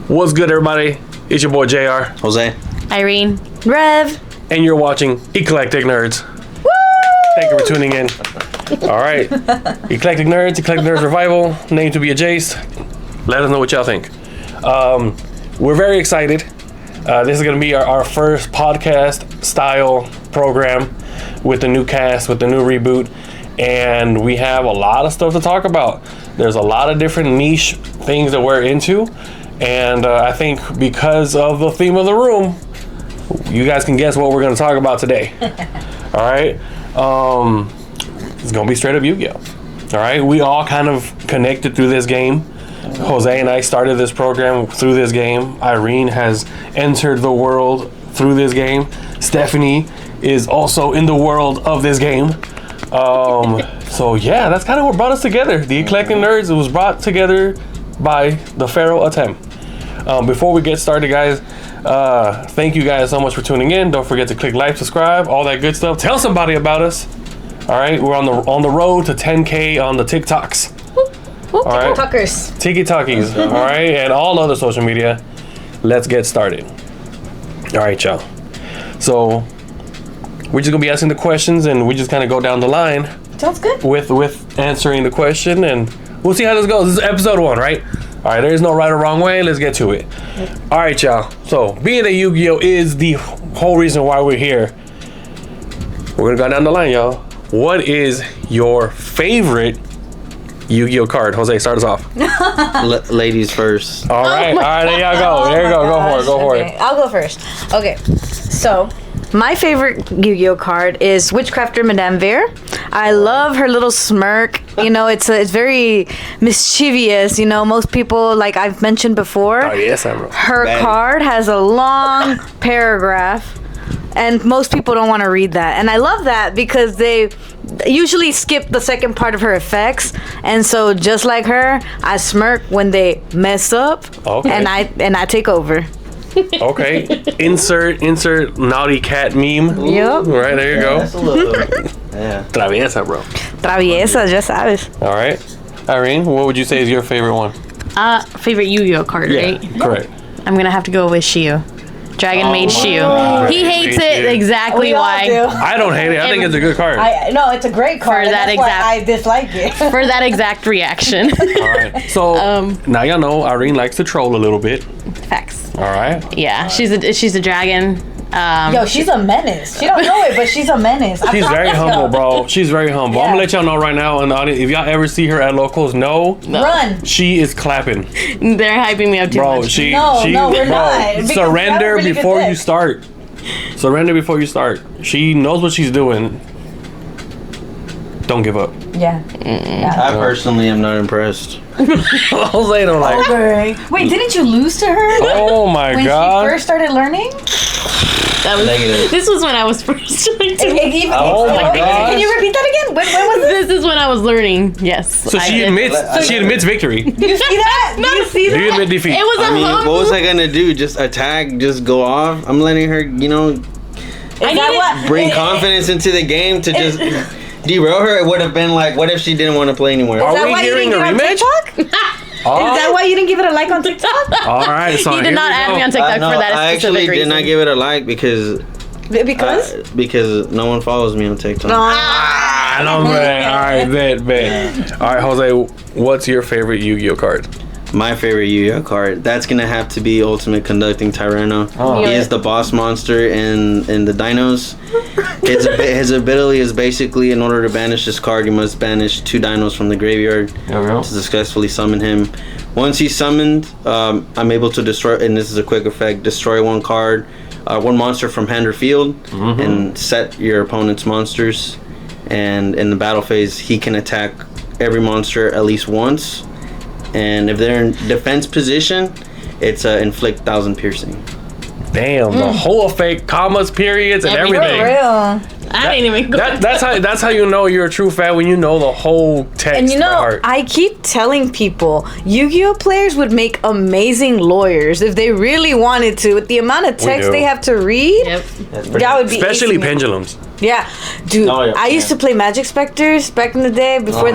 What's good, everybody? It's your boy JR, Jose, Irene, Rev, and you're watching Eclectic Nerds. Woo! Thank you for tuning in. All right, Eclectic Nerds Revival, name to be adjaced. Let us know what y'all think. We're very excited. This is going to be our first podcast style program with the new cast, with the new reboot, and we have a lot of stuff to talk about. There's a lot of different niche things that we're into, and I think because of the theme of the room, you guys can guess what we're going to talk about today. All right, it's going to be straight up Yu-Gi-Oh. All right, we all kind of connected through this game. Jose and I started this program through this game. Irene has entered the world through this game. Stephanie is also in the world of this game. So yeah, that's kind of what brought us together. The Eclectic Nerds, it was brought together by the Pharaoh attempt. Before we get started, guys, thank you guys so much for tuning in. Don't forget to click like, subscribe, all that good stuff. Tell somebody about us. All right, we're on the road to 10K on the TikToks. all right, Tiki Talkies, all right, and all other social media. Let's get started. All right, y'all. So we're just gonna be asking the questions, and we just kind of go down the line. Sounds good. With answering the question, and we'll see how this goes. This is episode 1, right? All right, there's no right or wrong way. Let's get to it. All right, y'all. So being that Yu-Gi-Oh is the whole reason why we're here, we're gonna go down the line, y'all. What is your favorite Yu-Gi-Oh card? Jose, start us off. ladies first. All right, there y'all go. There you go. Go for it. I'll go first. Okay, so my favorite Yu-Gi-Oh card is Witchcrafter Madame Veer. I love her little smirk. You know, it's very mischievous. You know, most people, like I've mentioned before, her card has a long paragraph, and most people don't want to read that. And I love that because they usually skip the second part of her effects, and so just like her, I smirk when they mess up, and I take over. Okay. Insert naughty cat meme. Yep. Right, there you go. That's a little, yeah. Traviesa, bro. Traviesa, ya sabes. All right. Irene, what would you say is your favorite one? favorite Yu-Gi-Oh card, right? Correct. I'm gonna have to go with Shiu. Dragon Maid Shiu. He hates it exactly why. I don't hate it. I think it's a good card. No, it's a great card. For that exact, why I dislike it. For that exact reaction. All right. So now y'all know Irene likes to troll a little bit. Facts. All right. Yeah, she's a dragon. Yo, she's a menace. She don't know it, but she's a menace. She's very humble, bro. She's very humble. Yeah. I'm gonna let y'all know right now in the audience, if y'all ever see her at locals, run. She is clapping. They're hyping me up too much. No, we're not. Surrender before you start. Surrender before you start. She knows what she's doing. Don't give up. Yeah. I personally am not impressed. Jose don't like. Okay. Wait, didn't you lose to her? Oh my when god. When she first started learning? This was when I was first learning. Oh my god. Can you repeat that again? When was this? This is when I was learning. Yes. So she admits victory. Do you see that? Do you admit defeat? It was what was I gonna do? Just attack? Just go off? I'm letting her, bring confidence into the game to just derail her. It would have been like, what if she didn't want to play anymore? Are we hearing a rematch? Is that why you didn't give it a like on TikTok? All right, so he did not add me on TikTok for that I actually did not give it a like because no one follows me on TikTok. All right, bet. All right, Jose, what's your favorite Yu-Gi-Oh card? My favorite Yu-Gi-Oh card, that's gonna have to be Ultimate Conducting Tyranno. He is the boss monster in the Dinos. His ability is basically, in order to banish this card, you must banish 2 Dinos from the graveyard to successfully summon him. Once he's summoned, I'm able to destroy, and this is a quick effect, destroy 1 card, 1 monster from hand or field, and set your opponent's monsters. And in the battle phase, he can attack every monster at least once. And if they're in defense position, it's inflict 1,000 piercing. Damn, the whole effect, commas, periods, and everything. For real. I didn't even go. That's how you know you're a true fan, when you know the whole text. And by heart. I keep telling people, Yu-Gi-Oh players would make amazing lawyers if they really wanted to. With the amount of text they have to read, that would be especially pendulums. Yeah, dude. I used to play Magic Specters back in the day before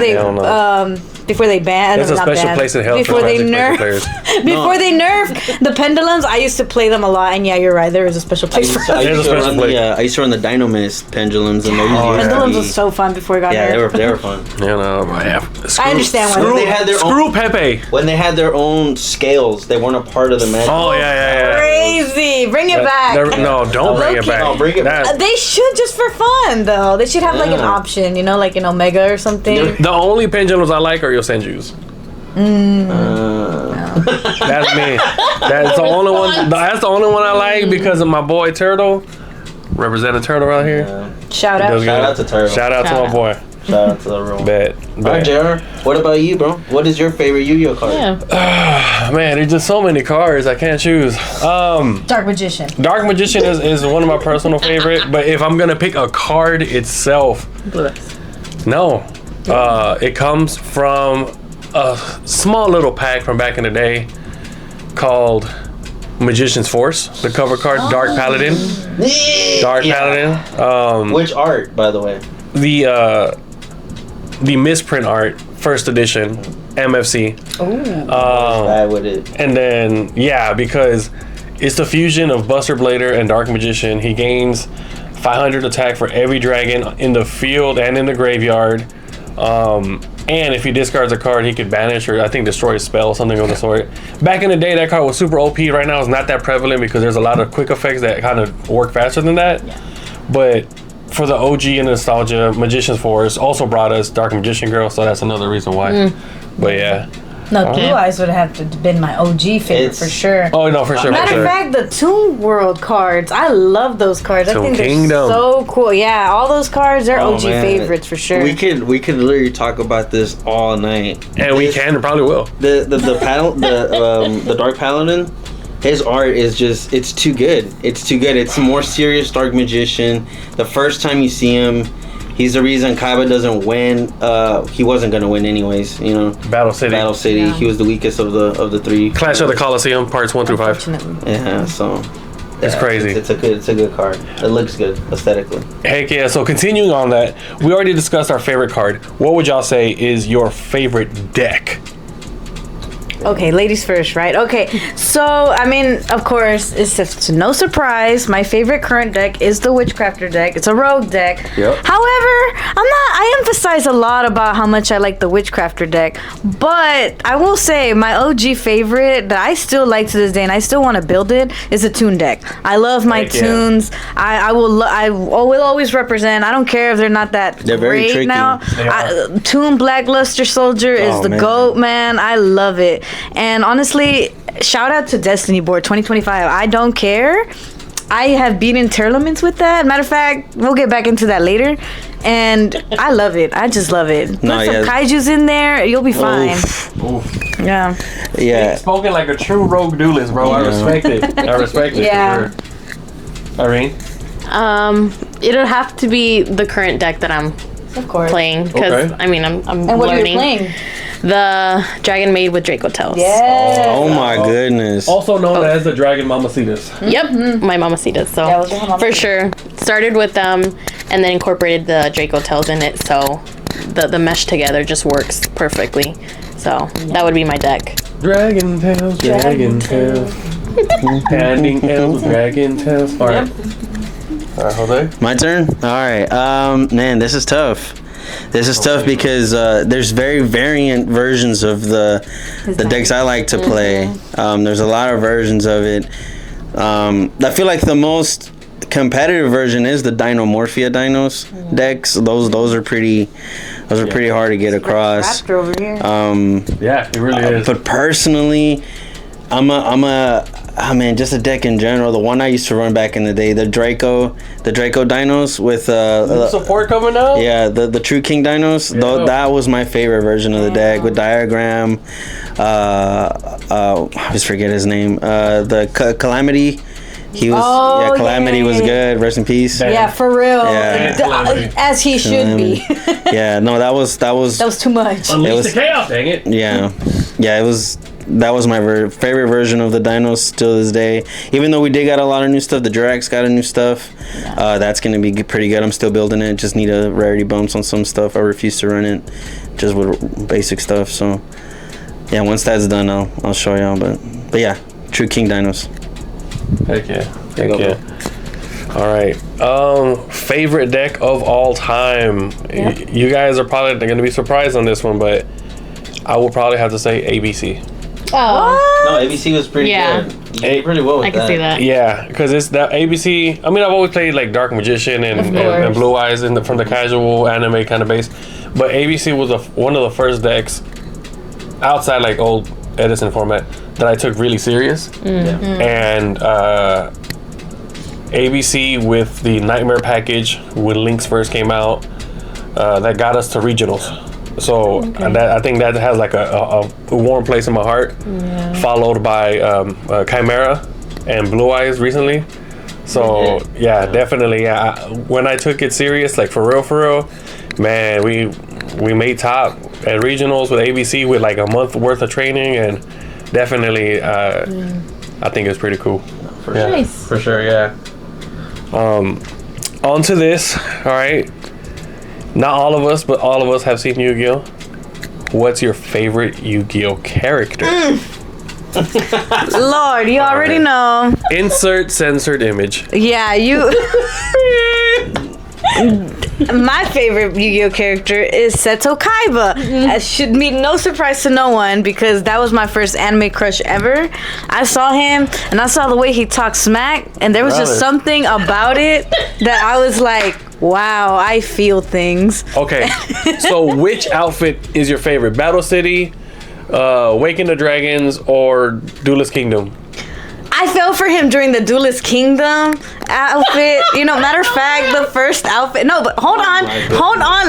before they ban. There's a not special ban, place in hell before for they Magic nerf. players. Before they nerf the pendulums, I used to play them a lot, and yeah, you're right. There is a special place for I There's a used to special run place. I used to run the Dynamist pendulums, and those used to pendulums be- was so fun before it got Yeah, nerfed. they were fun. You know, I understand why Screw, they had their Screw own, Pepe. when they had their own scales, they weren't a part of the Magic. Oh yeah. Crazy. Bring it back. No, don't bring it Okay. back. No, bring it back. They should just for fun though. They should have like an Yeah. option, you know, like an Omega or something. The only pendulums I like are Yosenju's. That's me. That's the only one. That's the only one I like because of my boy Turtle. Representing Turtle right here. Shout He out. does Shout good. out to Turtle. Shout out to my boy. Shout out to the room. Bet. All right, JR. What about you, bro? What is your favorite Yu-Gi-Oh card? Yeah. Man, there's just so many cards I can't choose. Dark Magician. Dark Magician is one of my personal favorite, but if I'm gonna pick a card itself, no. It comes from a small little pack from back in the day called Magician's Force. The cover card, Dark Paladin. Dark Paladin. Which art, by the way? The misprint art, first edition, MFC. Bad with it. And then, yeah, because it's the fusion of Buster Blader and Dark Magician. He gains 500 attack for every dragon in the field and in the graveyard. And if he discards a card, he could banish or I think destroy a spell, something of the sort. Back in the day, that card was super OP. Right now, it's not that prevalent because there's a lot of quick effects that kind of work faster than that. Yeah. But for the OG and nostalgia, Magician's Force also brought us Dark Magician Girl, so that's another reason why. But yeah. No, Blue Eyes would have to been my OG favorite for sure. Oh no, for sure. Matter of fact, the Toon World cards, I love those cards. I think they're so cool. Yeah, all those cards, they're OG favorites for sure. We could literally talk about this all night. And we can and probably will. The Dark Paladin, his art is just, it's too good. It's too good. It's a more serious Dark Magician. The first time you see him, he's the reason Kaiba doesn't win. He wasn't gonna win anyways, you know. Battle City. Yeah. He was the weakest of the three. Clash of the Colosseum, parts 1 through 5. Yeah, so it's crazy. It's a good card. It looks good aesthetically. Heck yeah! So continuing on that, we already discussed our favorite card. What would y'all say is your favorite deck? Okay, ladies first, right? Okay, so, I mean, of course, it's no surprise. My favorite current deck is the Witchcrafter deck. It's a rogue deck. Yep. However, I emphasize a lot about how much I like the Witchcrafter deck. But I will say, my OG favorite that I still like to this day, and I still want to build it, is a Toon deck. I love my Toons. I will always represent. I don't care if they're not that They're very great tricky. now. Toon Blackluster Soldier is the GOAT, man. I love it. And honestly, shout out to Destiny Board 2025. I don't care. I have beaten tournaments with that. Matter of fact, we'll get back into that later. And I love it. I just love it. Put some kaijus in there, you'll be fine. Oof. Yeah. Yeah. Spoken like a true rogue duelist, bro. I respect it. I respect it. Yeah. For sure. Irene? It'll have to be the current deck that I'm playing because I mean I'm and what learning. are you playing? The Dragon Maid with Draco Tails. Yeah. Oh my goodness. Also known as the Dragon Mamacitas. Yep, my mamacitas. So Yeah, those are her for mamacitas. sure, started with them and then incorporated the Draco Tails in it. So the mesh together just works perfectly. So that would be my deck. Dragon Tails, Dragon Tails. Handing tails, Dragon Tails. All right. All right, Jose. My turn? Alright. Man, this is tough. This is tough because there's very variant versions of the decks I like to play. There's a lot of versions of it. I feel like the most competitive version is the Dinomorphia Dinos decks. Those are pretty hard to get across. Raptor over here. Yeah, it really is. But personally, just a deck in general. The one I used to run back in the day, the Draco Dinos with support coming out. Yeah, the True King Dinos. That was my favorite version of the deck with Diagram. I always forget his name. The Calamity. He was Calamity was good. Rest in peace. Yeah, for real. Yeah. As he should be. Yeah, no, that was That was too much. Unleash the chaos, dang it. Yeah, it was that was my favorite version of the dinos still to this day. Even though we did got a lot of new stuff, the Durax got a new stuff. That's gonna be pretty good. I'm still building it. Just need a rarity bumps on some stuff. I refuse to run it just with basic stuff. So yeah, once that's done, I'll show y'all. But yeah, true king dinos. Heck yeah. Heck yeah. All right. Favorite deck of all time. Yeah. You guys are probably going to be surprised on this one, but I will probably have to say ABC. Oh. No, ABC was pretty good. You did pretty well with I can see that. Yeah, because it's that ABC. I mean, I've always played like Dark Magician and Blue Eyes from the casual anime kind of base, but ABC was one of the first decks outside like old Edison format that I took really serious. And ABC with the Nightmare package when Lynx first came out, that got us to regionals. So I think that has like a warm place in my heart. Followed by Chimera and Blue Eyes recently. So yeah, definitely. Yeah, when I took it serious, like for real, man, we made top at regionals with ABC with like a month worth of training, and definitely I think it's pretty cool. For sure, yeah. On to this. All right. Not all of us, but all of us have seen Yu-Gi-Oh! What's your favorite Yu-Gi-Oh! Character? Lord, you already know. Insert censored image. Yeah, you. My favorite Yu-Gi-Oh! Character is Seto Kaiba. That should be no surprise to no one because that was my first anime crush ever. I saw him and I saw the way he talked smack, and there was just something about it that I was like, wow, I feel things. Okay, so which outfit is your favorite? Battle City, Waking the Dragons, or Duelist Kingdom? I fell for him during the Duelist Kingdom outfit. You know, matter of fact, the first outfit. No, but hold on.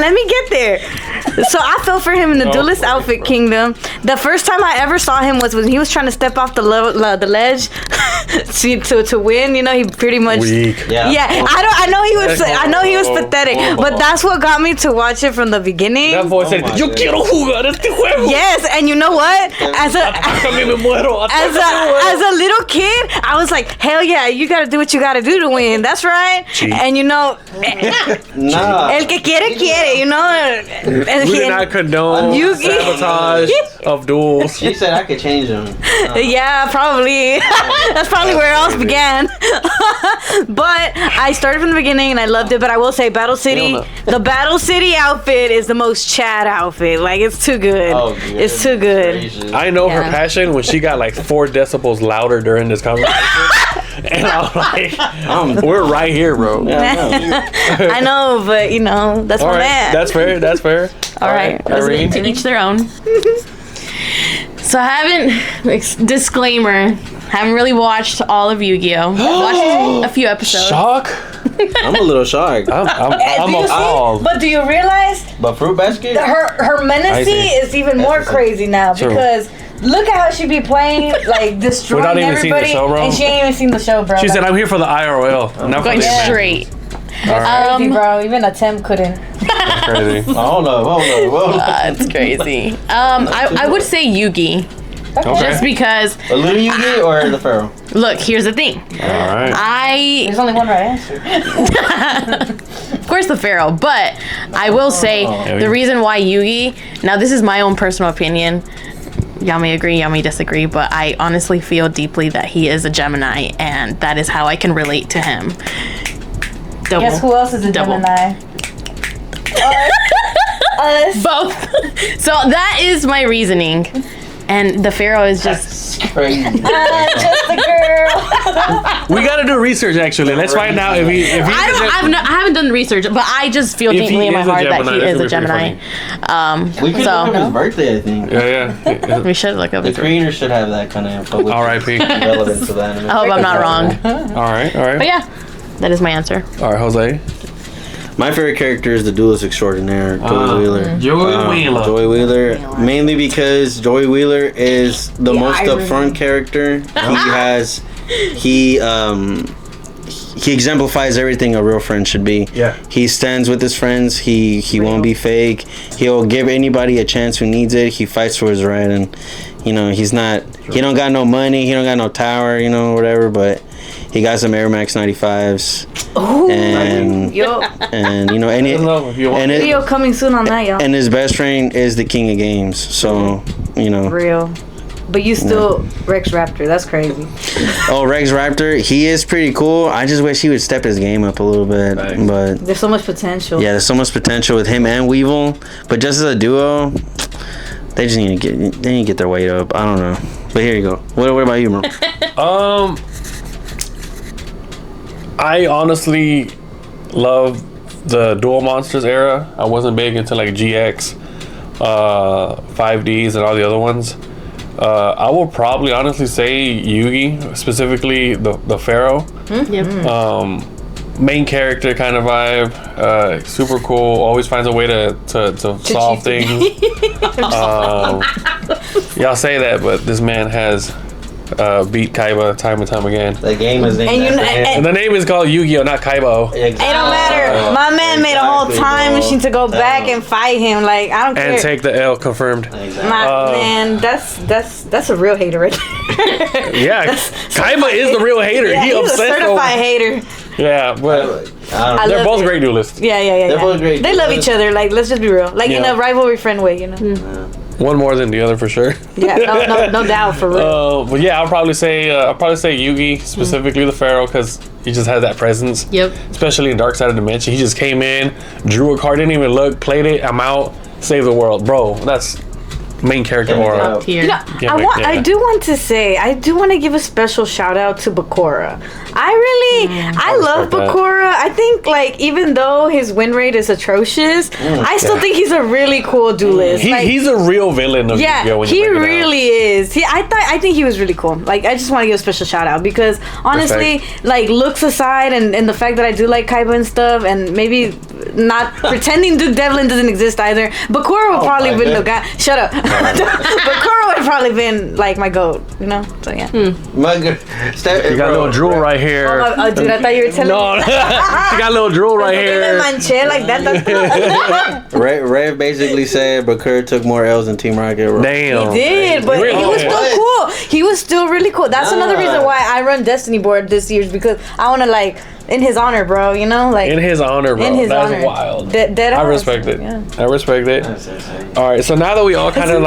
Let me get there. So I fell for him in the Duelist outfit kingdom. The first time I ever saw him was when he was trying to step off the ledge to win. You know, he pretty much. Weak. Yeah. I know he was pathetic, but that's what got me to watch it from the beginning. That voice said, "Yo quiero jugar este juego." Yes, and you know what? As a little kid, I was like, hell yeah, you gotta do what you gotta do to win. That's right. Cheat. And you know, el que quiere, you know. We did not condone sabotage of duels. She said I could change them. Yeah, probably. That's probably where it all began. But I started from the beginning and I loved it. But I will say, Battle City, the Battle City outfit is the most Chad outfit. Like, it's too good. Oh, it's too good. I know her passion when she got like 4 decibels louder during this conversation. And I'm like, we're right here, bro. I know, but you know, that's all my right. man. That's fair. All right. Irene? To each their own. So I haven't, haven't really watched all of Yu-Gi-Oh! Watched a few episodes. Shock? I'm a little shocked. I'm appalled. But do you realize? But Fruit Basket? Her menacy is even more crazy now because look at how she be playing, like destroying Without even everybody, seeing the show, bro. and she ain't even seen the show, bro. She said, "I'm here for the IRL." Not Going straight. Crazy, bro. Even a Tim couldn't. That's crazy. Hold up. That's crazy. I would say Yugi. Okay. Just because. A little Yugi or the Pharaoh? Look, here's the thing. All right. There's only one right answer. Of course, the Pharaoh. But I will say the reason why Yugi. Now, this is my own personal opinion. Y'all may agree, y'all may disagree, but I honestly feel deeply that he is a Gemini, and that is how I can relate to him. Double. Guess who else is a Gemini? Both. So that is my reasoning. And the Pharaoh is just crazy. Just a girl. We gotta do research actually. Let's find out if he I haven't done the research, but I just feel deeply in my heart that he is a Gemini. We could look up his birthday, I think. Yeah. We should look up the creator should have that kind of info. R.I.P. Relevant to the anime. I hope I'm not wrong. All right. But yeah, that is my answer. All right, Jose. My favorite character is the duelist extraordinaire, Joey Wheeler. Joey Wheeler. Mainly because Joey Wheeler is the most upfront character. he exemplifies everything a real friend should be. Yeah. He stands with his friends. He won't be fake. He'll give anybody a chance who needs it. He fights for his right, and he don't got no money. He don't got no tower. Whatever. But he got some Air Max 95s. Ooh, and video coming soon on that, y'all. And his best friend is the king of games. So real. But you still Rex Raptor. That's crazy. Oh, Rex Raptor, he is pretty cool. I just wish he would step his game up a little bit. Right. But there's so much potential. Yeah, there's so much potential with him and Weevil. But just as a duo, they just need to get their weight up. I don't know. But here you go. What about you, bro? I honestly love the Dual Monsters era. I wasn't big into like GX, 5Ds, and all the other ones. I will probably honestly say Yugi, specifically the Pharaoh. Yep. Main character kind of vibe. Super cool. Always finds a way to solve things. Y'all say that, but this man has beat Kaiba time and time again. The game is named after him. And the name is called Yu-Gi-Oh, not Kaibo. Exactly. It don't matter. My man made a whole time machine to go back and fight him. Like, I don't care. And take the L, confirmed. Exactly. Man, that's a real hater right there. Yeah, Kaiba is the real hater. Yeah, he's a certified hater. Yeah, but they're both great duelists. Yeah. They're both great. They love each other. Like, let's just be real. Like, in a rivalry friend way, One more than the other for sure. Yeah, no doubt, for real. But yeah, I'll probably say Yugi, specifically the Pharaoh, because he just has that presence. Yep. Especially in Dark Side of Dimension, he just came in, drew a card, didn't even look, played it, I'm out, saved the world, bro. That's main character aura. I do want to give a special shout out to Bakura. I love Bakura. I think, like, even though his win rate is atrocious, I still think he's a really cool duelist. He's a real villain of Yu-Gi-Oh! He really is. I think he was really cool. Like, I just want to give a special shout out because honestly, like, looks aside and the fact that I do like Kaiba and stuff, and maybe not pretending Duke Devlin doesn't exist either, Bakura would probably been the guy. Shut up. Bakura would have probably been like my goat, So yeah. My good. You got a little drool right here. Oh, dude, I thought you were telling me. You got a little drool right here. Manche like that. Rev basically said Bakura took more L's than Team Rocket. Damn. He did, but he was still cool. He was still really cool. That's another reason why I run Destiny board this year, because I want to, like, in his honor, bro. Like, in his honor, bro. That's honor. Wild. Dead I respect it. Yeah. I respect it. All right. So now that we all kind of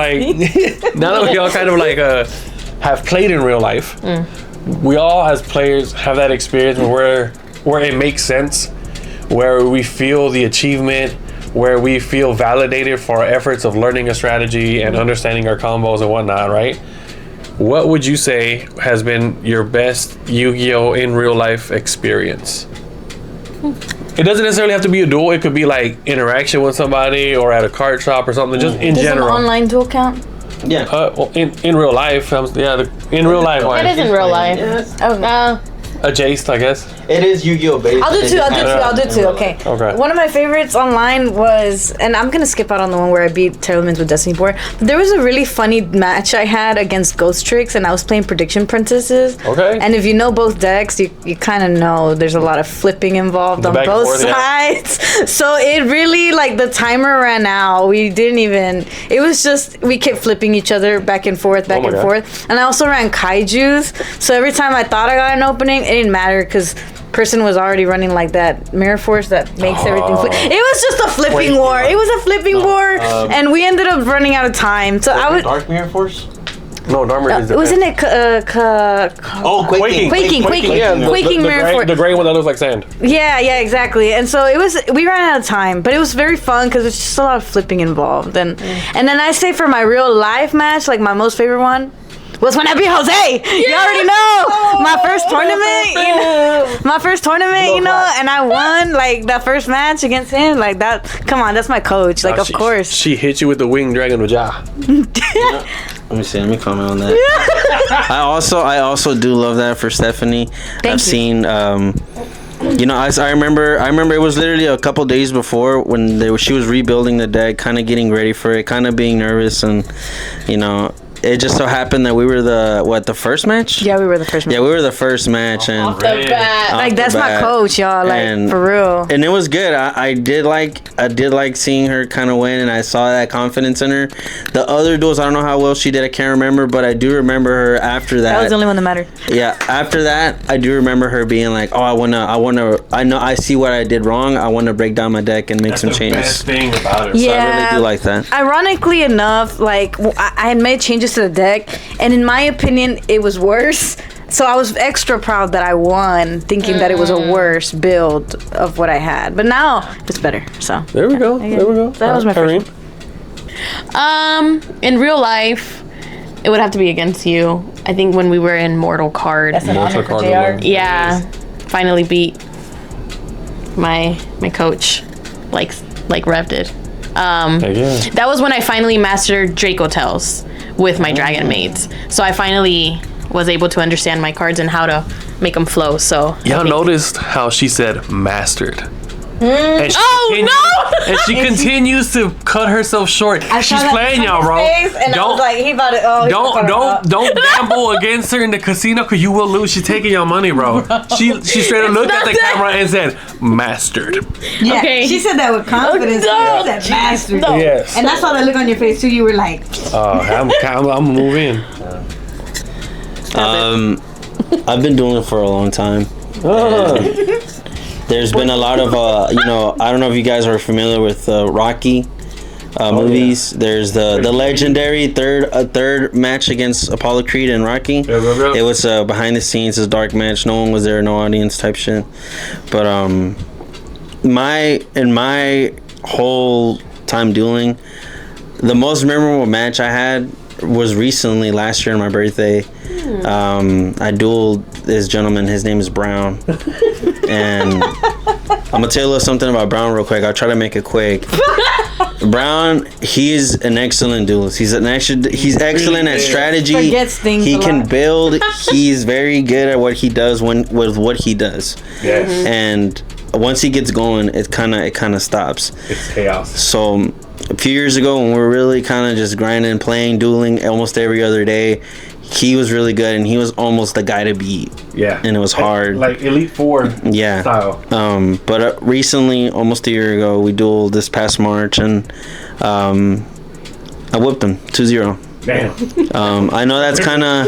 have played in real life, we all as players have that experience where it makes sense, where we feel the achievement, where we feel validated for our efforts of learning a strategy and understanding our combos and whatnot, right? What would you say has been your best Yu-Gi-Oh! In real life experience? It doesn't necessarily have to be a duel. It could be like interaction with somebody or at a card shop or something, just in general. Does an online duel count? Yeah. Well, in real life, in real life. It is in real life. Yes. Adjacent, I guess. It is Yu-Gi-Oh! Based. I'll do two. Okay. One of my favorites online was, and I'm gonna skip out on the one where I beat Terrelmans with Destiny 4. But there was a really funny match I had against Ghost Tricks, and I was playing Prediction Princesses. Okay. And if you know both decks, you kind of know there's a lot of flipping involved on both sides. Yeah. So it really, like, the timer ran out. We didn't even. It was just we kept flipping each other back and forth. And I also ran Kaijus. So every time I thought I got an opening, it didn't matter because person was already running like that mirror force that makes everything flip. It was just a flipping war. It was a flipping war, and we ended up running out of time. So I was Dark Mirror Force. No, Dark is wasn't it? Quaking. Yeah, Quaking mirror force. The gray one that looks like sand. Yeah, exactly. And so it was. We ran out of time, but it was very fun because there's just a lot of flipping involved. And then I say for my real life match, like my most favorite one was when I beat Jose. You already know. My first tournament, and I won, like, that first match against him. Like, that, come on, that's my coach. Like, of course. She hit you with the winged dragon with Ja. Let me see. Let me comment on that. I also do love that for Stephanie. I've seen. I remember it was literally a couple days before when she was rebuilding the deck, kind of getting ready for it, kind of being nervous, and it just so happened that we were the first match? Yeah, we were the first match. Yeah, we were the first match, and Off the bat. Like, that's my coach, y'all. Like, And- for real. and it was good. I did like seeing her kind of win, and I saw that confidence in her. The other duels, I don't know how well she did. I can't remember, but I do remember her after that. That was the only one that mattered. Yeah, after that, I do remember her being like, "Oh, I see what I did wrong. I want to break down my deck and make That's some the changes." best thing about it. So I really do like that. Ironically enough, like I had made changes to the deck, and in my opinion, it was worse. So I was extra proud that I won, thinking that it was a worse build of what I had. But now it's better. So There we go. There we go. That was my first In real life, it would have to be against you. I think when we were in Mortal Card. Mortal Kombat. Yeah, finally beat my coach, like Rev did. That was when I finally mastered Draco Tales with my Dragon Maids. So I finally was able to understand my cards and how to make them flow. So Y'all noticed how she said mastered. And she and she continues to cut herself short. She's playing y'all, bro. Don't gamble against her in the casino, because you will lose. She's taking your money, bro. She straight up looked at the camera and said mastered. Yeah, Okay. she said that with confidence. No. She said mastered. Yes. And I saw that look on your face too. You were like, I'm gonna move in. I've been doing it for a long time. There's been a lot of, I don't know if you guys are familiar with Rocky movies. Yeah. There's the legendary third match against Apollo Creed and Rocky. Yeah. It was behind the scenes, a dark match. No one was there, no audience type shit. But in my whole time dueling, the most memorable match I had was recently last year on my birthday. I dueled this gentleman. His name is Brown, and I'm gonna tell you a little something about Brown real quick. I'll try to make it quick. Brown, he's an excellent duelist. He's excellent at strategy. Forgets things He a can lot. build. He's very good at what he does with what he does. Yes. And once he gets going, it kind of stops. It's chaos. So a few years ago, when we were really kind of just grinding, playing, dueling almost every other day, he was really good, and he was almost the guy to beat. Yeah. And it was hard. Like Elite Four Yeah. style. But recently, almost a year ago, we dueled this past March, and I whipped him 2-0. Damn. I know that's kind of.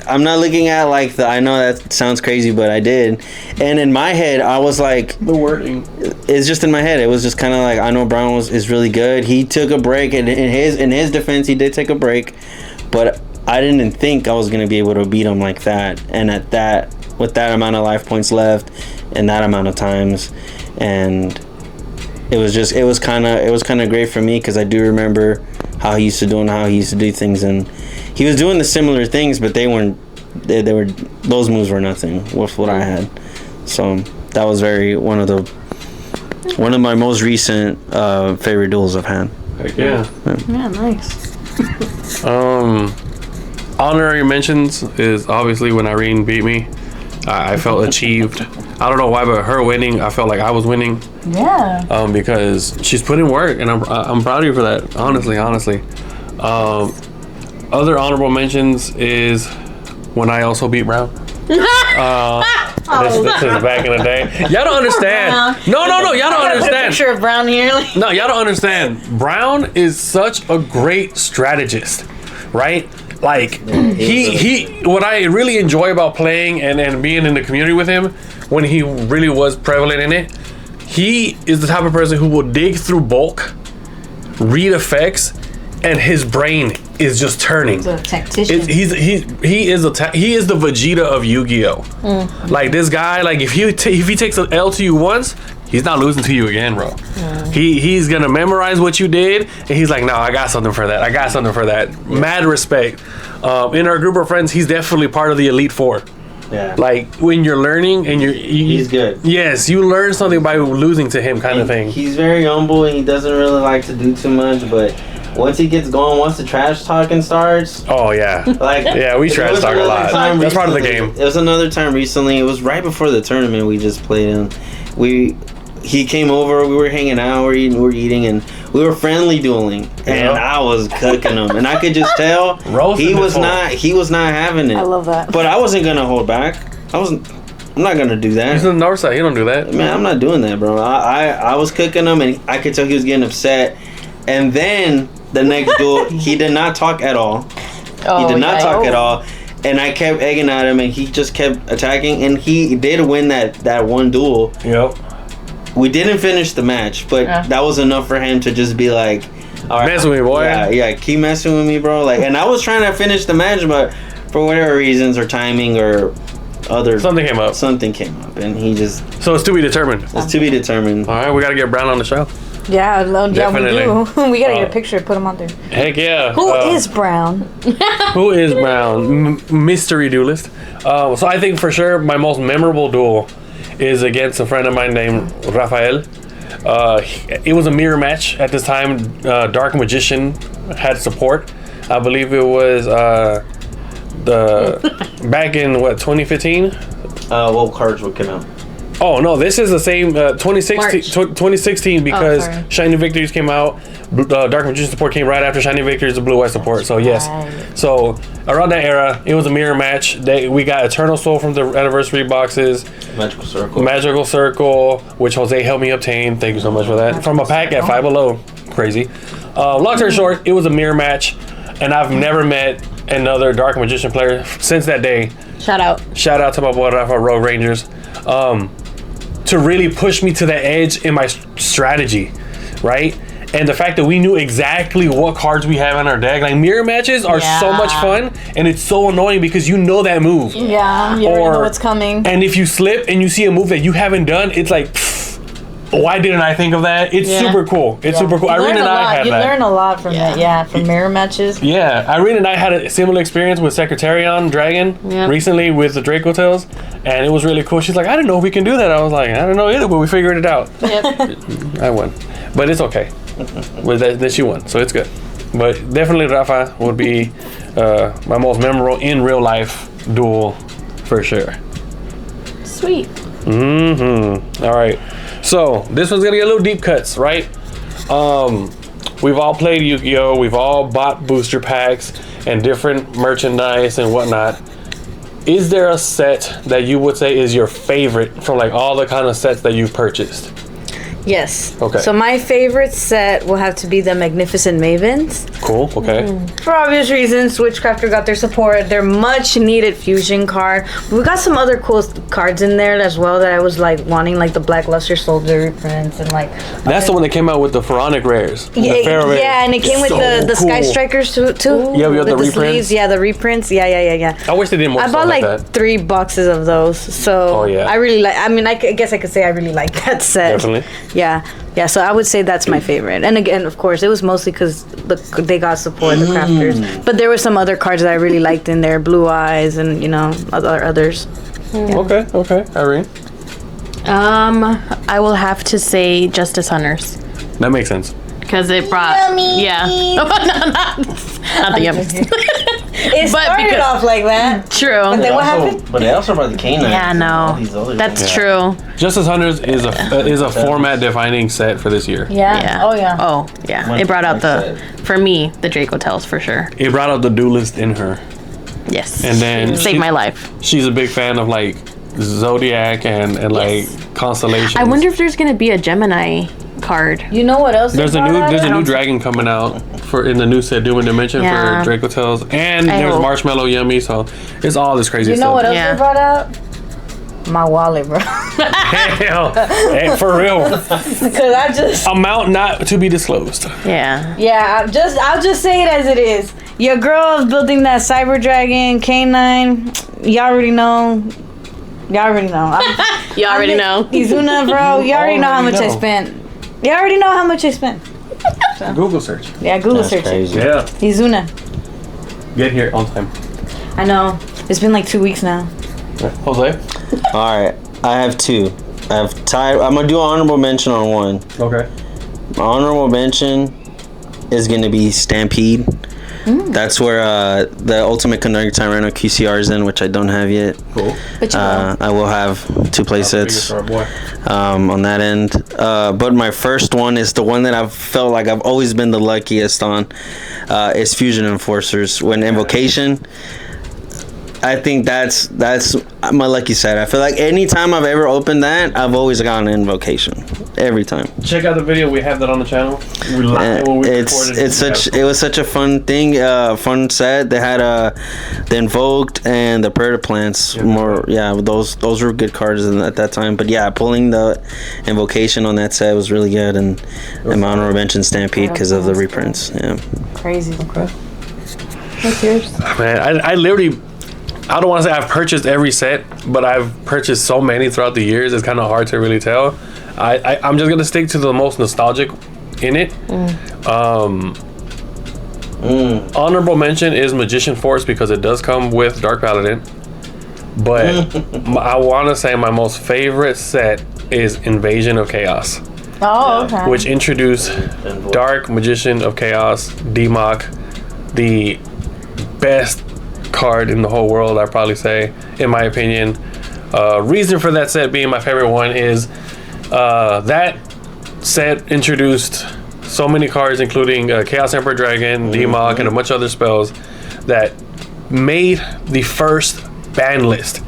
I'm not looking at like I know that sounds crazy, but I did. And in my head, I was like, The wording. it's just in my head. It was just kind of like, I know Brown is really good. He took a break, and in his defense, he did take a break, but I didn't think I was gonna be able to beat him like that. And with that amount of life points left, and that amount of times, and it was kind of great for me, because I do remember how he used to do and how he used to do things, and he was doing the similar things, but they were those moves were nothing with what I had. So that was one of my most recent favorite duels I've had. Heck yeah. Yeah, nice. Honorary mentions is obviously when Irene beat me. I felt achieved. I don't know why, but her winning, I felt like I was winning. yeah. Because she's put in work, and I'm proud of you for that. Honestly. Other honorable mentions is when I also beat Brown. This is back in the day. Y'all don't understand. No, y'all don't understand. Picture of Brown here. No, y'all don't understand. Brown is such a great strategist, right? Like he what I really enjoy about playing and being in the community with him, when he really was prevalent in it, he is the type of person who will dig through bulk, read effects, and his brain is just turning. He's a tactician. He is the Vegeta of Yu-Gi-Oh. Like this guy, like if he takes an L to you once, he's not losing to you again, bro. He's gonna memorize what you did, and he's like, no, I got something for that. Yeah. Mad respect. In our group of friends, he's definitely part of the Elite Four. Yeah. Like when you're learning and He's good. Yes, you learn something by losing to him, kind of thing. He's very humble, and he doesn't really like to do too much, but once he gets going, once the trash talking starts, Oh yeah. like Yeah, we trash talk a lot. That's part of the game. It was another time recently. It was right before the tournament we just played in. He came over. We were hanging out. We're eating, and We were friendly dueling, and I was cooking him, and I could just tell he was not having it. I love that. But I wasn't gonna hold back. I'm not gonna do that. He's on the north side. He don't do that. Man, I'm not doing that, bro. I was cooking him, and I could tell he was getting upset. And then the next duel, he did not talk at all. He did not talk at all. And I kept egging at him, and he just kept attacking. And he did win that one duel. Yep. We didn't finish the match, but that was enough for him to just be like, all right, messing with me, boy. Yeah, keep messing with me, bro. Like, and I was trying to finish the match, but for whatever reasons or timing or other something came up, and he just. So it's to be determined. It's to be determined. All right, we gotta get Brown on the show. Yeah, Definitely. we do. We gotta get a picture and put him on there. Heck yeah. Who is Brown? Who is Brown? Mystery duelist. So I think for sure my most memorable duel is against a friend of mine named Rafael. It was a mirror match at this time. Dark Magician had support. I believe it was back in 2015. What cards would come out? Oh no, this is the same 2016 because Shiny Victories came out. Dark Magician support came right after Shiny Victories, the Blue Eye support. So yes, so around that era, it was a mirror match. We got Eternal Soul from the anniversary boxes. Magical Circle, which Jose helped me obtain. Thank you so much for that. From a pack at Five Below. Crazy. Long story short, it was a mirror match, and I've never met another Dark Magician player since that day. Shout out to my boy Rafa Rogue Rangers. To really push me to the edge in my strategy, right? And the fact that we knew exactly what cards we have in our deck. Like, mirror matches are so much fun, and it's so annoying because you know that move. Yeah, you already know what's coming. And if you slip and you see a move that you haven't done, it's like, why didn't I think of that? It's super cool. It's super cool. Irene and I had that. You learn a lot from that, from mirror matches. Yeah, Irene and I had a similar experience with Secretarion Dragon recently with the Draco Tales, and it was really cool. She's like, I don't know if we can do that. I was like, I don't know either, but we figured it out. Yep. I won. But it's okay. That she won, so it's good. But definitely Rafa would be my most memorable in real life duel for sure. Sweet. All right. So this one's gonna get a little deep cuts, right? We've all played Yu-Gi-Oh! We've all bought booster packs and different merchandise and whatnot. Is there a set that you would say is your favorite from like all the kind of sets that you've purchased? Yes. Okay. So my favorite set will have to be the Magnificent Mavens. Cool. Okay. For obvious reasons, Witchcrafter got their support. Their much needed fusion card. We got some other cool cards in there as well that I was like wanting, like the Black Luster Soldier reprints and like. That's the one that came out with the Pharaonic rares. Yeah, and it came with the cool. Sky Strikers too. Yeah, we have the reprints. Sleeves. Yeah, the reprints. Yeah. I wish they did more. I bought like 3 boxes of those. So I really like. I mean, I guess I could say I really like that set. Definitely. Yeah, so I would say that's my favorite. And again, of course, it was mostly because they got support, the crafters. But there were some other cards that I really liked in there, Blue Eyes and, others. Yeah. Okay. Irene? I will have to say Justice Hunters. That makes sense. Because it brought... Yummy. Yeah. not the yummies. It started off like that. True. But then what happened? But they also brought the canine. Yeah, no. That's true. Justice Hunters is a format defining set for this year. Yeah. Oh, yeah. It brought out for me, the Draco Tales for sure. It brought out the duelist in her. Yes. And then saved my life. She's a big fan of like Zodiac and like constellations. I wonder if there's gonna be a Gemini card. You know what else? There's a new dragon coming out in the new set Doom and Dimension for Draco Tales, and there's Marshmallow Yummy, so it's all this crazy stuff. You know what else they brought out? My wallet, bro. Hell, hey, for real. Because I just amount not to be disclosed. Yeah. I'll just say it as it is. Your girl is building that Cyber Dragon Canine. Y'all already know. You already know. Izuna, bro. You already know how much I spent. You already know how much I spent. So. Google search. Yeah, Google search. Crazy. Yeah. Izuna. Get here on time. I know. It's been like 2 weeks now. Jose? Alright. I have 2. I'm gonna do an honorable mention on one. Okay. My honorable mention is gonna be Stampede. That's where the Ultimate Conducting Tyranno QCR is in, which I don't have yet. Cool. But I will have 2 playsets Boy. on that end. But my first one is the one that I've felt like I've always been the luckiest on. Is Fusion Enforcers. When Invocation, I think that's my lucky side. I feel like anytime I've ever opened that, I've always gotten an Invocation. Every time. Check out the video. We have that on the channel. We live when we recorded. It was such a fun thing, fun set. They had the Invoked and the Predator Plants. Those were good cards at that time. But yeah, pulling the Invocation on that set was really good, and Mountain Revenge and Stampede because of the reprints. Yeah. Crazy. Okay. What's yours? Man, I literally. I don't want to say I've purchased every set, but I've purchased so many throughout the years. It's kind of hard to really tell. I'm just gonna stick to the most nostalgic in it. Honorable mention is Magician Force because it does come with Dark Paladin. But I want to say my most favorite set is Invasion of Chaos, which introduced Dark Magician of Chaos, D-Mock, the best card in the whole world, I'd probably say, in my opinion. Reason for that set being my favorite one is that set introduced so many cards, including Chaos Emperor Dragon, D-Mock, and a bunch of other spells that made the first ban list.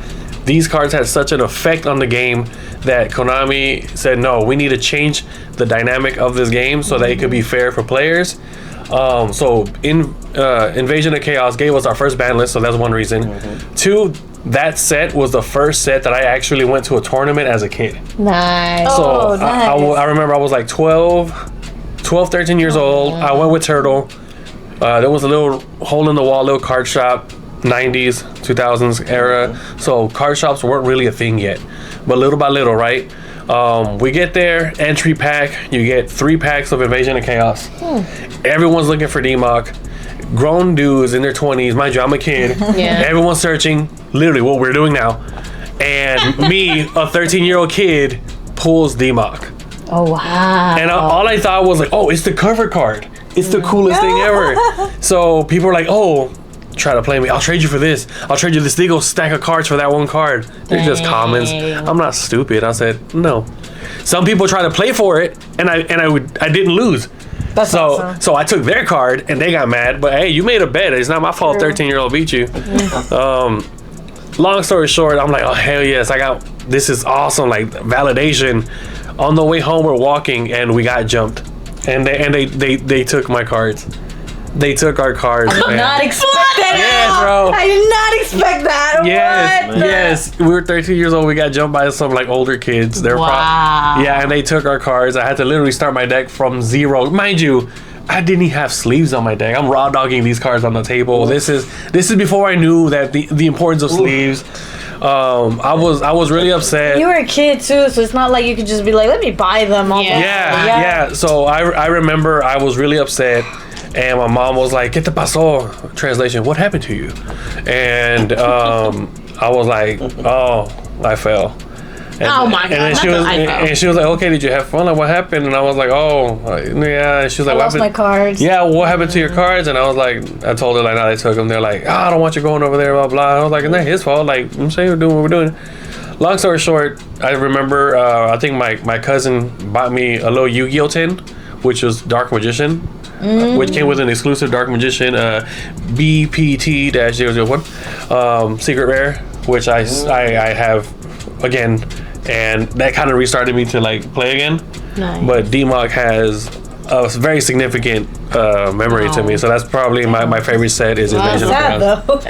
These cards had such an effect on the game that Konami said, no, we need to change the dynamic of this game so that it could be fair for players. Invasion of Chaos gave us our first ban list, so that's one reason. 2, that set was the first set that I actually went to a tournament as a kid. Nice. So nice. I remember I was like 12, 13 years old. I went with Turtle. There was a little hole in the wall, little card shop, 90s, 2000s era. So card shops weren't really a thing yet. But little by little, right? We get there, entry pack, you get 3 packs of Invasion of Chaos. Everyone's looking for D-Mock. Grown dudes in their 20s, mind you, I'm a kid. Everyone's searching, literally what we're doing now. And me, a 13-year-old kid, pulls D-Mock. Oh, wow. And all I thought was like, oh, it's the cover card. It's the coolest thing ever. So people are like, oh, try to play me. I'll trade you for this. I'll trade you this legal stack of cards for that one card. They're just commons. I'm not stupid. I said, no. Some people try to play for it, and I didn't lose. That's awesome. So I took their card, and they got mad. But hey, you made a bet. It's not my fault. 13-year-old beat you. Long story short, I'm like, oh hell yes, this is awesome. Like validation. On the way home, we're walking, and we got jumped, and they took my cards. They took our cards. I did not expect that. Yes, bro. I did not expect that. Yes, What? yes. We were 13 years old. We got jumped by some like older kids. They're yeah, and they took our cards. I had to literally start my deck from 0. Mind you, I didn't even have sleeves on my deck. I'm raw dogging these cards on the table. This is before I knew that the importance of sleeves. I was really upset. You were a kid too, so it's not like you could just be like, let me buy them. Yeah. So I remember I was really upset. And my mom was like, "¿Qué te pasó?" Translation: what happened to you? And I was like, "Oh, I fell." And, Oh my God, And then she was like, "Okay, did you have fun? Like, what happened?" And I was like, "Oh, yeah." And she was like, I "What lost happened?" my cards. Yeah, what happened to your cards? And I was like, I told her like, "No, they took them." They're like, "I don't want you going over there, blah blah." And I was like, "It's not his fault. Like, I'm saying we're doing what we're doing." Long story short, I remember I think my cousin bought me a little Yu-Gi-Oh tin, which was Dark Magician. Which came with an exclusive Dark Magician BPT-001 secret rare, which I have again, and that kind of restarted me to like play again. Nice. But D-Mock has a very significant memory to me, so that's probably my favorite set is Invasion of Sad Chaos. though.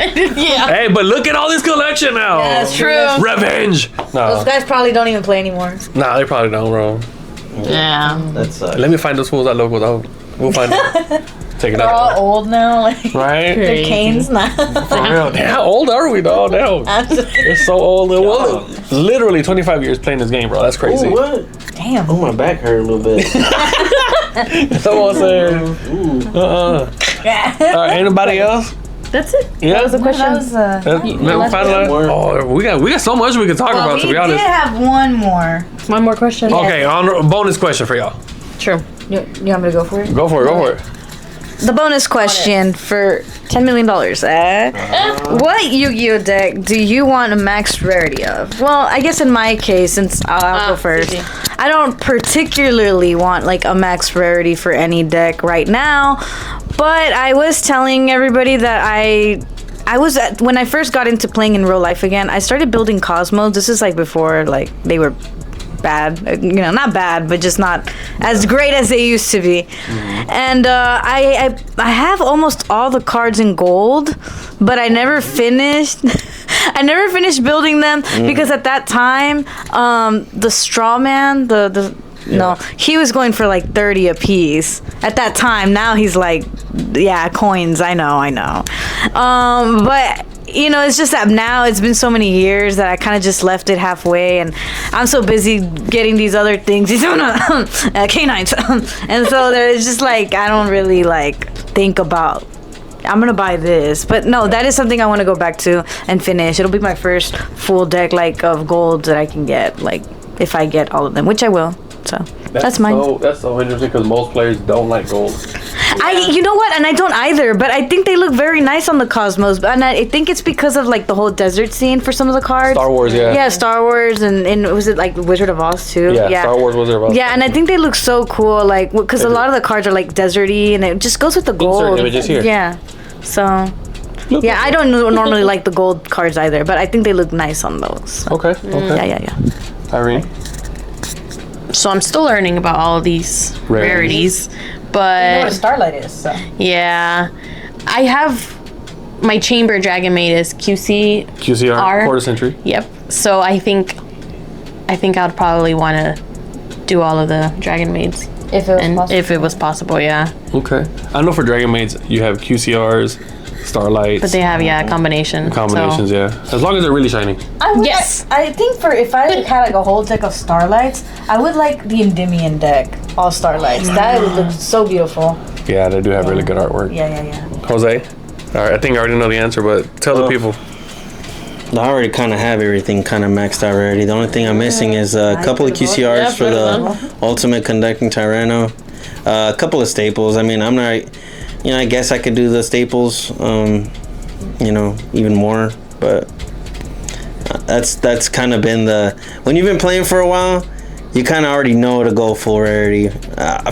Yeah. Hey, but look at all this collection now. Yeah, that's True. Revenge. Those No, guys probably don't even play anymore. nah, they probably don't, bro. Yeah. That sucks. Let me find those fools at local though. We'll find them. Take it They're all out. old now. Like Right? they're canes now. For real. How old are we, dog? Now they're so old. Well, literally 25 years playing this game, bro. That's crazy. Ooh, what? Damn. Oh, my back hurt a little bit. Someone said, All right, anybody else? That's it. Yeah. That was a question. Oh, we got so much we could talk about, to be we did honest. have one more. One more question. Okay, bonus question for y'all. True. You want me to go for it? Go for it. the bonus question for $10 million. What Yu-Gi-Oh deck do you want a max rarity of? Well, I guess in my case, since I'll go first, easy. I don't particularly want like a max rarity for any deck right now, but I was telling everybody that when I first got into playing in real life again, I started building Cosmos. This is like before like they were bad, not bad, but just not as great as they used to be. And I have almost all the cards in gold, but I never finished. I never finished building them because at that time, the straw man, no, he was going for like 30 a piece at that time. Now he's like, yeah, coins. I know. But it's just that now it's been so many years that I kind of just left it halfway, and I'm so busy getting these other things, these canines, and so there's just like I don't really like think about. I'm gonna buy this, but no, that is something I want to go back to and finish. It'll be my first full deck like of gold that I can get, like if I get all of them, which I will. So that's mine. That's so interesting because most players don't like gold. You know what? And I don't either, but I think they look very nice on the Cosmos. And I think it's because of like the whole desert scene for some of the cards. Star Wars, yeah. Yeah, Star Wars, and was it like Wizard of Oz too? Yeah, Star Wars, Wizard of Oz. Yeah, and I think they look so cool, like because a lot of the cards are like deserty, and it just goes with the gold. Insert images here. Yeah, so. Yeah, I don't normally like the gold cards either, but I think they look nice on those. So. Okay. Yeah. Irene? So I'm still learning about all of these rarities, but You know what a starlight is, so. yeah, I have my chamber dragon maid is QCR, quarter century. Yep. So I think I'd probably want to do all of the dragon maids If it was possible. if it was possible, yeah. Okay. I know for dragon maids you have QCRs, starlights. But they have combinations. Combinations, yeah. As long as they're really shiny. Yes. I think if I had like a whole deck of starlights, I would like the Endymion deck, all starlights. That would look so beautiful. Yeah, they do have really good artwork. Yeah. Jose? All right, I think I already know the answer, but tell the people. I already kind of have everything kind of maxed out already. The only thing I'm missing is a couple of QCRs for the Ultimate Conducting Tyranno. A couple of staples. I mean, I'm not... I guess I could do the staples, even more, but that's kind of been when you've been playing for a while, you kind of already know to go full rarity.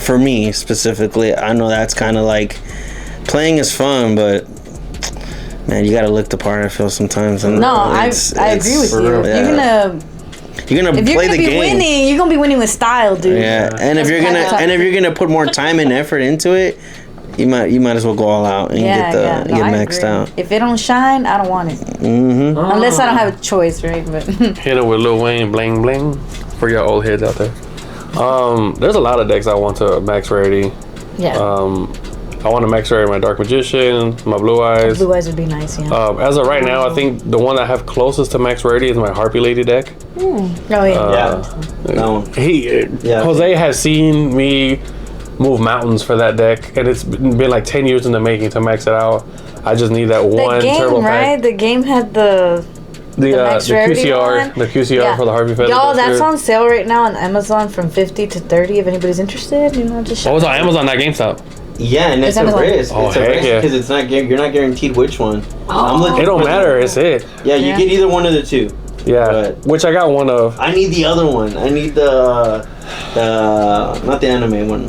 For me specifically, I know that's kind of like playing is fun, but man, you gotta look the part. I feel sometimes. And I agree with you. Yeah. You're gonna play the game. Winning, you're gonna be winning with style, dude. Yeah, and if you're gonna put more time and effort into it, you might as well go all out and get maxed out. If it don't shine, I don't want it. Mm-hmm. Unless I don't have a choice, right? But Hit it with Lil Wayne, bling bling, for your old heads out there. There's a lot of decks I want to max rarity. yeah, I want to max rarity my Dark Magician, my Blue Eyes. blue eyes would be nice. Yeah. As of right now, I think the one I have closest to max rarity is my Harpy Lady deck. Oh yeah. That one. Jose has seen me move mountains for that deck, and it's been like 10 years in the making to max it out. I just need that one turbo pack. The game had the max rarity QCR, one. the QCR for the Harpy Feather. Y'all, that's Duster. on sale right now on Amazon from 50 to 30. If anybody's interested, just. Oh, it's on Amazon, not GameStop. Yeah, and it's a Amazon. risk. Oh, It's a heck risk yeah. because it's not you're not guaranteed which one. I'm looking It don't for the- matter, it's it. Yeah, you get either one of the two. Yeah, But- which I got one of. I need the other one. I need the not the anime one.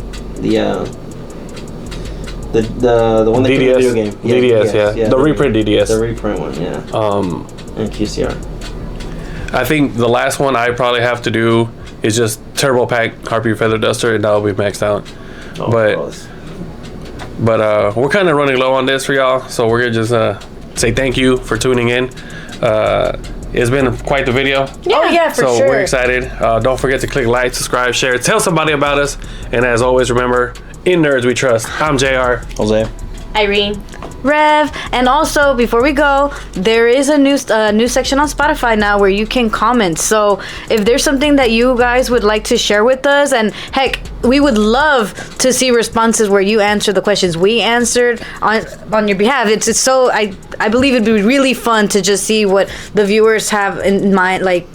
The one that came in the video game. DDS, yeah. The reprint DDS. The reprint one, yeah. And QCR. I think the last one I probably have to do is just turbo pack Harpy Feather Duster, and that'll be maxed out. Oh, But- gross. But we're kind of running low on this for y'all, so we're gonna just say thank you for tuning in. It's been quite the video. Oh yeah, for So sure. we're excited. Don't forget to click like, subscribe, share, tell somebody about us. And as always, remember, in Nerds we trust. I'm JR. Jose. Irene. Rev, and also before we go, there is a new section on Spotify now where you can comment. So if there's something that you guys would like to share with us, and heck, we would love to see responses where you answer the questions we answered on your behalf. It's so I believe it'd be really fun to just see what the viewers have in mind, like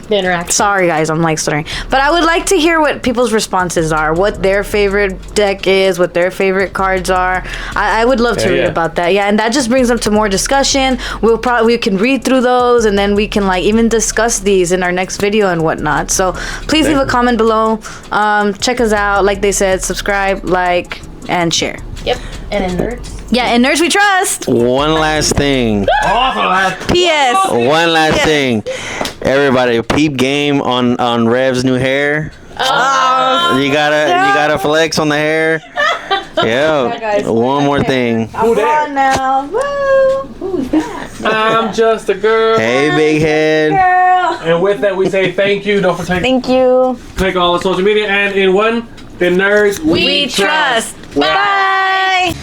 The interaction. Sorry, guys, I'm like stuttering. But I would like to hear what people's responses are, what their favorite deck is, what their favorite cards are. I would love to read about that. Yeah, and that just brings them to more discussion. We can read through those, and then we can like even discuss these in our next video and whatnot. So please leave a comment below. Check us out. Like they said, subscribe, like, and share. Yep. And in Nerdz. Yeah, and Nerds we trust. One last thing. P.S. One last thing. Everybody, peep game on Rev's new hair. Oh. You gotta flex on the hair. Yeah. One more thing. I'm on now. Woo. Who's that? I'm just a girl. Hey, big head. Girl. And with that, we say thank you. Don't forget Thank you. to click all the social media. And in one, the Nerds We trust. Bye.